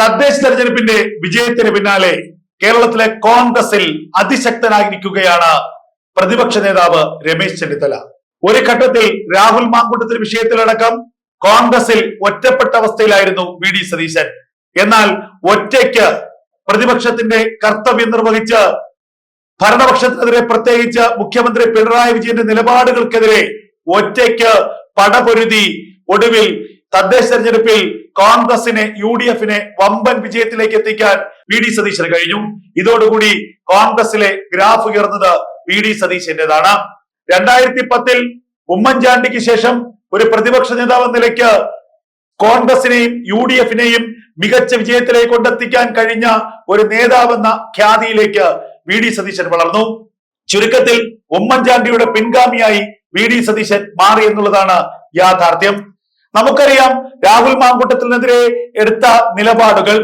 തദ്ദേശ തെരഞ്ഞെടുപ്പിന്റെ വിജയത്തിന് പിന്നാലെ കേരളത്തിലെ കോൺഗ്രസിൽ അതിശക്തനായിരിക്കുകയാണ് പ്രതിപക്ഷ നേതാവ് രമേശ് ചെന്നിത്തല. ഒരു ഘട്ടത്തിൽ രാഹുൽ മാങ്കൂട്ടത്തിൽ വിഷയത്തിലടക്കം കോൺഗ്രസിൽ ഒറ്റപ്പെട്ട അവസ്ഥയിലായിരുന്നു വി ഡി സതീശൻ. എന്നാൽ ഒറ്റയ്ക്ക് പ്രതിപക്ഷത്തിന്റെ കർത്തവ്യം നിർവഹിച്ച് ഭരണപക്ഷത്തിനെതിരെ, പ്രത്യേകിച്ച് മുഖ്യമന്ത്രി പിണറായി വിജയന്റെ നിലപാടുകൾക്കെതിരെ ഒറ്റയ്ക്ക് പടപൊരുതി ഒടുവിൽ തദ്ദേശ തെരഞ്ഞെടുപ്പിൽ കോൺഗ്രസിനെ, UDF-നെ വമ്പൻ വിജയത്തിലേക്ക് എത്തിക്കാൻ വി ഡി സതീശന് കഴിഞ്ഞു. ഇതോടുകൂടി കോൺഗ്രസിലെ ഗ്രാഫ് ഉയർന്നത് വി ഡി സതീശന്റേതാണ്. 2010 ഉമ്മൻചാണ്ടിക്ക് ശേഷം ഒരു പ്രതിപക്ഷ നേതാവ് എന്ന നിലയ്ക്ക് കോൺഗ്രസിനെയും UDF-നെയും മികച്ച വിജയത്തിലേക്ക് കൊണ്ടെത്തിക്കാൻ കഴിഞ്ഞ ഒരു നേതാവെന്ന ഖ്യാതിയിലേക്ക് വി ഡി സതീശൻ വളർന്നു. ചുരുക്കത്തിൽ ഉമ്മൻചാണ്ടിയുടെ പിൻഗാമിയായി വി ഡി സതീശൻ മാറി എന്നുള്ളതാണ് യാഥാർത്ഥ്യം. നമുക്കറിയാം, രാഹുൽ മാങ്കൂട്ടത്തിനെതിരെ എടുത്ത നിലപാടുകൾ,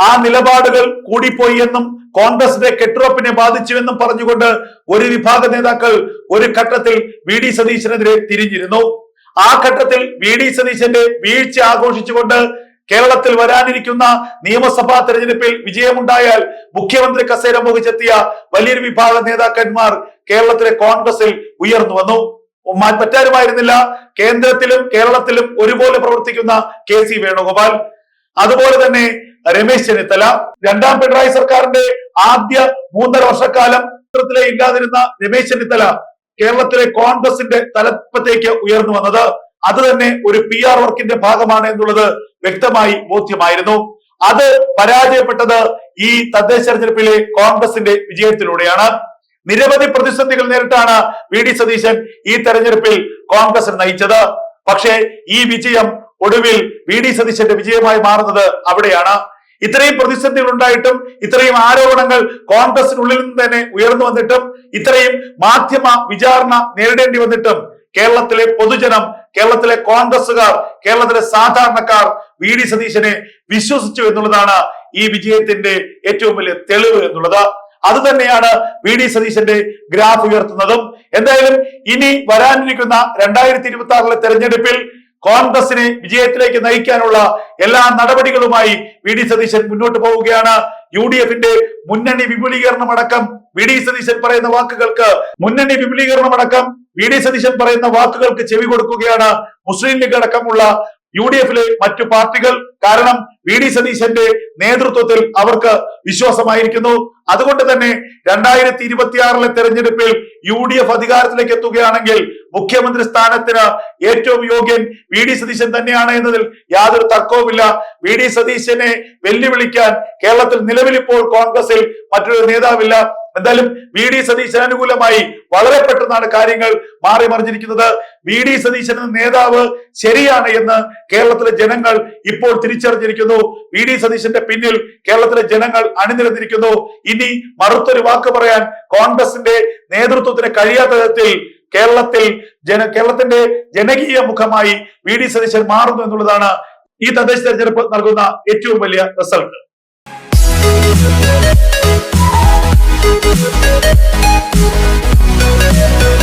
ആ നിലപാടുകൾ കൂടിപ്പോയി എന്നും കോൺഗ്രസിന്റെ കെട്ടുറപ്പിനെ ബാധിച്ചുവെന്നും പറഞ്ഞുകൊണ്ട് ഒരു വിഭാഗം നേതാക്കൾ ഒരു ഘട്ടത്തിൽ വി ഡി സതീശനെതിരെ തിരിഞ്ഞിരുന്നു. ആ ഘട്ടത്തിൽ വി ഡി സതീശന്റെ വീഴ്ച ആഘോഷിച്ചുകൊണ്ട് കേരളത്തിൽ വരാനിരിക്കുന്ന നിയമസഭാ തെരഞ്ഞെടുപ്പിൽ വിജയമുണ്ടായാൽ മുഖ്യമന്ത്രി കസേര മോഹിച്ചെത്തിയ വലിയൊരു വിഭാഗം നേതാക്കന്മാർ കേരളത്തിലെ കോൺഗ്രസിൽ ഉയർന്നു വന്നു. മറ്റാരുമായിരുന്നില്ല, കേന്ദ്രത്തിലും കേരളത്തിലും ഒരുപോലെ പ്രവർത്തിക്കുന്ന KC വേണുഗോപാൽ, അതുപോലെ തന്നെ രമേശ് ചെന്നിത്തല. രണ്ടാം പിണറായി സർക്കാരിന്റെ ആദ്യ 3.5 വർഷക്കാലം കേന്ദ്രത്തിലെ ഇല്ലാതിരുന്ന രമേശ് ചെന്നിത്തല കേരളത്തിലെ കോൺഗ്രസിന്റെ തലപ്പത്തേക്ക് ഉയർന്നു വന്നത് അത് തന്നെ ഒരു PR വർക്കിന്റെ ഭാഗമാണ് എന്നുള്ളത് വ്യക്തമായി ബോധ്യമായിരുന്നു. അത് പരാജയപ്പെട്ടത് ഈ തദ്ദേശ തെരഞ്ഞെടുപ്പിലെ കോൺഗ്രസിന്റെ വിജയത്തിലൂടെയാണ്. നിരവധി പ്രതിസന്ധികൾ നേരിട്ടാണ് വി ഡി സതീശൻ ഈ തെരഞ്ഞെടുപ്പിൽ കോൺഗ്രസിനെ നയിച്ചത്. പക്ഷേ ഈ വിജയം ഒടുവിൽ വി ഡി സതീശന്റെ വിജയമായി മാറുന്നത് അവിടെയാണ്. ഇത്രയും പ്രതിസന്ധികൾ ഉണ്ടായിട്ടും, ഇത്രയും ആരോപണങ്ങൾ കോൺഗ്രസിനുള്ളിൽ നിന്ന് തന്നെ ഉയർന്നു വന്നിട്ടും, ഇത്രയും മാധ്യമ വിചാരണ നേരിടേണ്ടി വന്നിട്ടും കേരളത്തിലെ പൊതുജനം, കേരളത്തിലെ കോൺഗ്രസുകാർ, കേരളത്തിലെ സാധാരണക്കാർ വി ഡി സതീശനെ വിശ്വസിച്ചു എന്നുള്ളതാണ് ഈ വിജയത്തിന്റെ ഏറ്റവും വലിയ തെളിവ് എന്നുള്ളത്. അത് തന്നെയാണ് വി ഡി സതീശന്റെ ഗ്രാഫ് ഉയർത്തുന്നതും. എന്തായാലും ഇനി വരാനിരിക്കുന്ന 2026 തെരഞ്ഞെടുപ്പിൽ കോൺഗ്രസിനെ വിജയത്തിലേക്ക് നയിക്കാനുള്ള എല്ലാ നടപടികളുമായി വി ഡി സതീശൻ മുന്നോട്ട് പോവുകയാണ്. UDF-ന്റെ മുന്നണി വിപുലീകരണം അടക്കം വി ഡി സതീശൻ പറയുന്ന വാക്കുകൾക്ക് ചെവി കൊടുക്കുകയാണ് മുസ്ലിം ലീഗ് അടക്കമുള്ള UDF-ലെ മറ്റു പാർട്ടികൾ. കാരണം വി ഡി സതീശന്റെ നേതൃത്വത്തിൽ അവർക്ക് വിശ്വാസമായിരിക്കുന്നു. അതുകൊണ്ട് തന്നെ 2026 തെരഞ്ഞെടുപ്പിൽ UDF അധികാരത്തിലേക്ക് എത്തുകയാണെങ്കിൽ മുഖ്യമന്ത്രി സ്ഥാനത്തിന് ഏറ്റവും യോഗ്യൻ വി ഡി സതീശൻ തന്നെയാണ് എന്നതിൽ യാതൊരു തർക്കവുമില്ല. വി ഡി സതീശനെ വെല്ലുവിളിക്കാൻ കേരളത്തിൽ നിലവിലിപ്പോൾ കോൺഗ്രസിൽ മറ്റൊരു നേതാവില്ല. എന്തായാലും വി ഡി സതീശന് അനുകൂലമായി വളരെ പെട്ടെന്നാണ് കാര്യങ്ങൾ മാറി മറിഞ്ഞിരിക്കുന്നത്. വി ഡി സതീശൻ എന്ന നേതാവ് ശരിയാണ് എന്ന് കേരളത്തിലെ ജനങ്ങൾ ഇപ്പോൾ തിരിച്ചറിഞ്ഞിരിക്കുന്നു. വി ഡി സതീശന്റെ പിന്നിൽ കേരളത്തിലെ ജനങ്ങൾ അണിനിരന്നിരിക്കുന്നു. ഇനി മറുത്തൊരു വാക്ക് പറയാൻ കോൺഗ്രസിന്റെ നേതൃത്വത്തിന് കഴിയാത്ത തരത്തിൽ കേരളത്തിന്റെ ജനകീയ മുഖമായി വി ഡി സതീശൻ മാറുന്നു എന്നുള്ളതാണ് ഈ തദ്ദേശ തെരഞ്ഞെടുപ്പ് നൽകുന്ന ഏറ്റവും വലിയ result. We'll be right back.